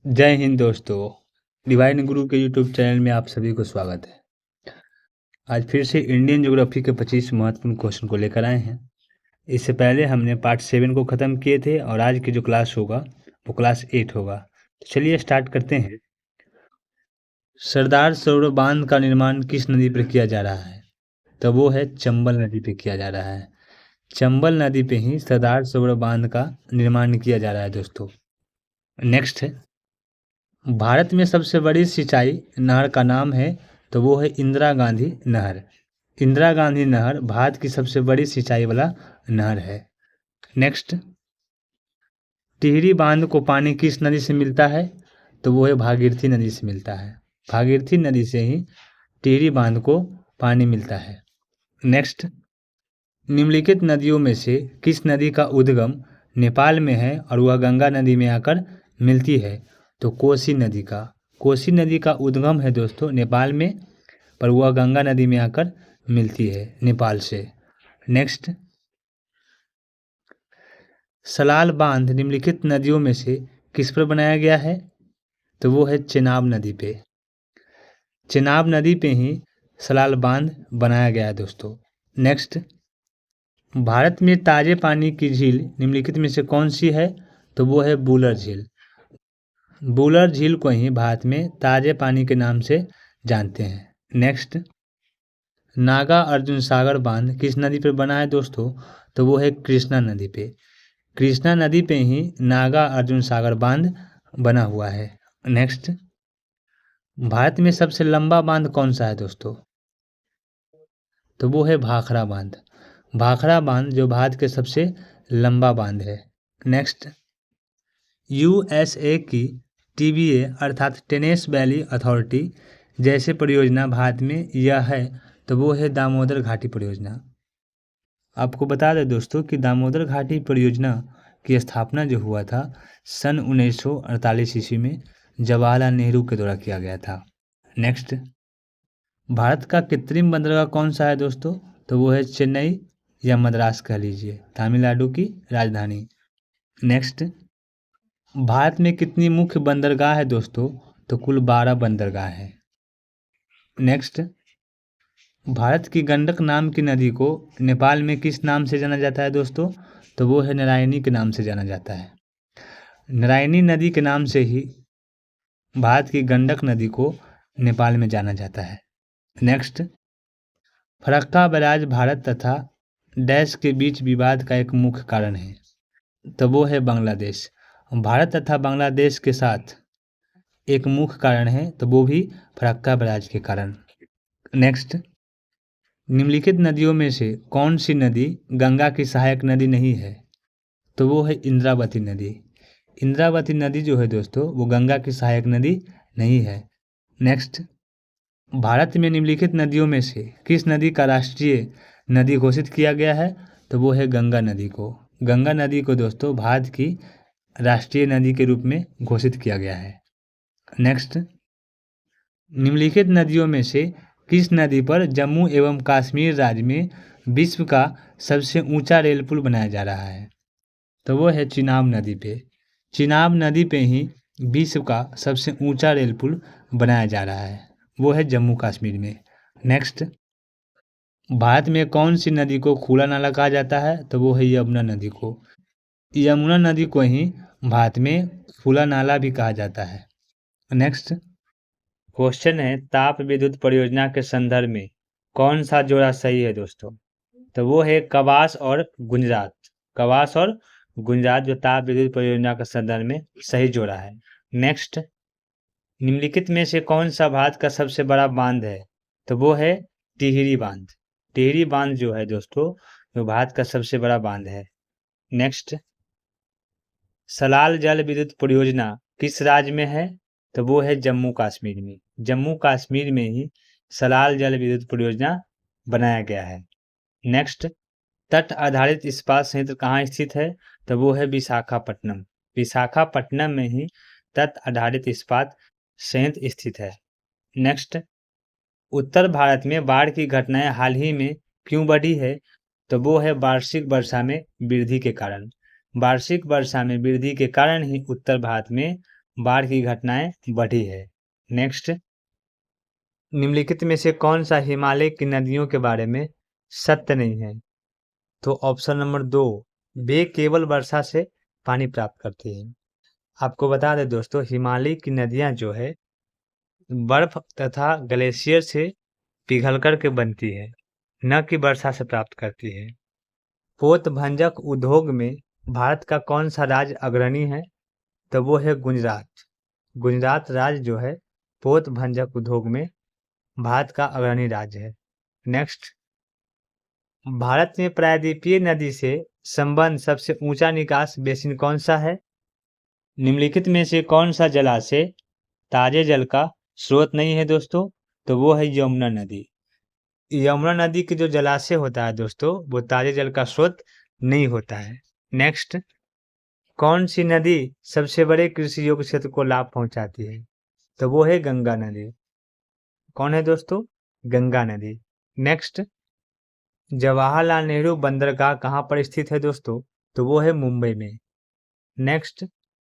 जय हिंद दोस्तों। डिवाइन गुरु के यूट्यूब चैनल में आप सभी को स्वागत है। आज फिर से इंडियन ज्योग्राफी के 25 महत्वपूर्ण क्वेश्चन को लेकर आए हैं। इससे पहले हमने पार्ट 7 को ख़त्म किए थे और आज की जो क्लास होगा वो क्लास 8 होगा। तो चलिए स्टार्ट करते हैं। सरदार सरोवर बांध का निर्माण किस नदी पर किया जा रहा है? तो वो है चंबल नदी पे किया जा रहा है। चंबल नदी पे ही सरदार सरोवर बांध का निर्माण किया जा रहा है दोस्तों। नेक्स्ट है, भारत में सबसे बड़ी सिंचाई नहर का नाम है तो वो है इंदिरा गांधी नहर। इंदिरा गांधी नहर भारत की सबसे बड़ी सिंचाई वाला नहर है। नेक्स्ट, टिहरी बांध को पानी किस नदी से मिलता है? तो वो है भागीरथी नदी से मिलता है। भागीरथी नदी से ही टिहरी बांध को पानी मिलता है। नेक्स्ट, निम्नलिखित नदियों में से किस नदी का उद्गम नेपाल में है और वह गंगा नदी में आकर मिलती है? तो कोसी नदी का उद्गम है दोस्तों नेपाल में, पर वह गंगा नदी में आकर मिलती है नेपाल से। नेक्स्ट, सलाल बांध निम्नलिखित नदियों में से किस पर बनाया गया है? तो वो है चेनाब नदी पे। चेनाब नदी पे ही सलाल बांध बनाया गया है दोस्तों। नेक्स्ट, भारत में ताजे पानी की झील निम्नलिखित में से कौन सी है? तो वो है बूलर झील। बूलर झील को ही भारत में ताजे पानी के नाम से जानते हैं। नेक्स्ट, नागा अर्जुन सागर बांध किस नदी पर बना है दोस्तों? तो वो है कृष्णा नदी पे। कृष्णा नदी पे ही नागा अर्जुन सागर बांध बना हुआ है। नेक्स्ट, भारत में सबसे लंबा बांध कौन सा है दोस्तों? तो वो है भाखड़ा बांध। भाखड़ा बांध जो भारत के सबसे लंबा बांध है। नेक्स्ट, यूएसए की टीबीए अर्थात टेनेस वैली अथॉरिटी जैसे परियोजना भारत में यह है तो वो है दामोदर घाटी परियोजना। आपको बता दें दोस्तों कि दामोदर घाटी परियोजना की स्थापना जो हुआ था सन 1948 ईस्वी में जवाहरलाल नेहरू के द्वारा किया गया था। नेक्स्ट, भारत का कृत्रिम बंदरगाह कौन सा है दोस्तों? तो वो है चेन्नई या मद्रास कह लीजिए, तमिलनाडु की राजधानी। नेक्स्ट, भारत में कितनी मुख्य बंदरगाह है दोस्तों? तो कुल 12 बंदरगाह है। नेक्स्ट, भारत की गंडक नाम की नदी को नेपाल में किस नाम से जाना जाता है दोस्तों? तो वो है नारायणी के नाम से जाना जाता है। नारायणी नदी के नाम से ही भारत की गंडक नदी को नेपाल में जाना जाता है। नेक्स्ट, फरक्का बैराज भारत तथा डैश के बीच विवाद का एक मुख्य कारण है तो वो है बांग्लादेश। भारत तथा बांग्लादेश के साथ एक मुख्य कारण है तो वो भी फरक्का बैराज के कारण। नेक्स्ट, निम्नलिखित नदियों में से कौन सी नदी गंगा की सहायक नदी नहीं है? तो वो है इंद्रावती नदी। इंद्रावती नदी जो है दोस्तों वो गंगा की सहायक नदी नहीं है। नेक्स्ट, भारत में निम्नलिखित नदियों में से किस नदी का राष्ट्रीय नदी घोषित किया गया है? तो वो है गंगा नदी को। गंगा नदी को दोस्तों भारत की राष्ट्रीय नदी के रूप में घोषित किया गया है। नेक्स्ट, निम्नलिखित नदियों में से किस नदी पर जम्मू एवं कश्मीर राज्य में विश्व का सबसे ऊंचा रेल पुल बनाया जा रहा है? तो वो है चिनाब नदी पे। चिनाब नदी पे ही विश्व का सबसे ऊंचा रेल पुल बनाया जा रहा है, वो है जम्मू कश्मीर में। नेक्स्ट, भारत में कौन सी नदी को खुला नाला कहा जाता है? तो वो है यमुना नदी को। यमुना नदी को ही भारत में खुला नाला भी कहा जाता है। नेक्स्ट क्वेश्चन है, ताप विद्युत परियोजना के संदर्भ में कौन सा जोड़ा सही है दोस्तों? तो वो है कवास और गुजरात। कवास और गुजरात जो ताप विद्युत परियोजना के संदर्भ में सही जोड़ा है। नेक्स्ट, निम्नलिखित में से कौन सा भारत का सबसे बड़ा बांध है? तो वो है टिहरी बांध। टिहरी बांध जो है दोस्तों वो भारत का सबसे बड़ा बांध है। नेक्स्ट, सलाल जल विद्युत परियोजना किस राज्य में है? तो वो है जम्मू कश्मीर में। जम्मू कश्मीर में ही सलाल जल विद्युत परियोजना बनाया गया है। नेक्स्ट, तट आधारित इस्पात संयंत्र कहाँ स्थित है? तो वो है विशाखापट्टनम। विशाखापट्टनम में ही तट आधारित इस्पात संयंत्र स्थित है। नेक्स्ट, उत्तर भारत में बाढ़ की घटनाएं हाल ही में क्यों बढ़ी है? तो वो है वार्षिक वर्षा में वृद्धि के कारण। वार्षिक वर्षा में वृद्धि के कारण ही उत्तर भारत में बाढ़ की घटनाएं बढ़ी है। नेक्स्ट, निम्नलिखित में से कौन सा हिमालय की नदियों के बारे में सत्य नहीं है? तो ऑप्शन नंबर 2, वे केवल वर्षा से पानी प्राप्त करती हैं। आपको बता दें दोस्तों, हिमालय की नदियां जो है बर्फ तथा ग्लेशियर से पिघल कर के बनती है, न कि वर्षा से प्राप्त करती है। पोतभंजक उद्योग में भारत का कौन सा राज्य अग्रणी है? तो वो है गुजरात। गुजरात राज्य जो है पोतभंजक उद्योग में भारत का अग्रणी राज्य है। नेक्स्ट, भारत में प्रायद्वीपीय नदी से संबंध सबसे ऊंचा निकास बेसिन कौन सा है? निम्नलिखित में से कौन सा जलाशय ताजे जल का स्रोत नहीं है दोस्तों? तो वो है यमुना नदी। यमुना नदी के जो जलाशय होता है दोस्तों, वो ताजे जल का स्रोत नहीं होता है। नेक्स्ट, कौन सी नदी सबसे बड़े कृषि योग्य क्षेत्र को लाभ पहुंचाती है? तो वो है गंगा नदी। कौन है दोस्तों? गंगा नदी। नेक्स्ट, जवाहरलाल नेहरू बंदरगाह कहाँ पर स्थित है दोस्तों? तो वो है मुंबई में। नेक्स्ट,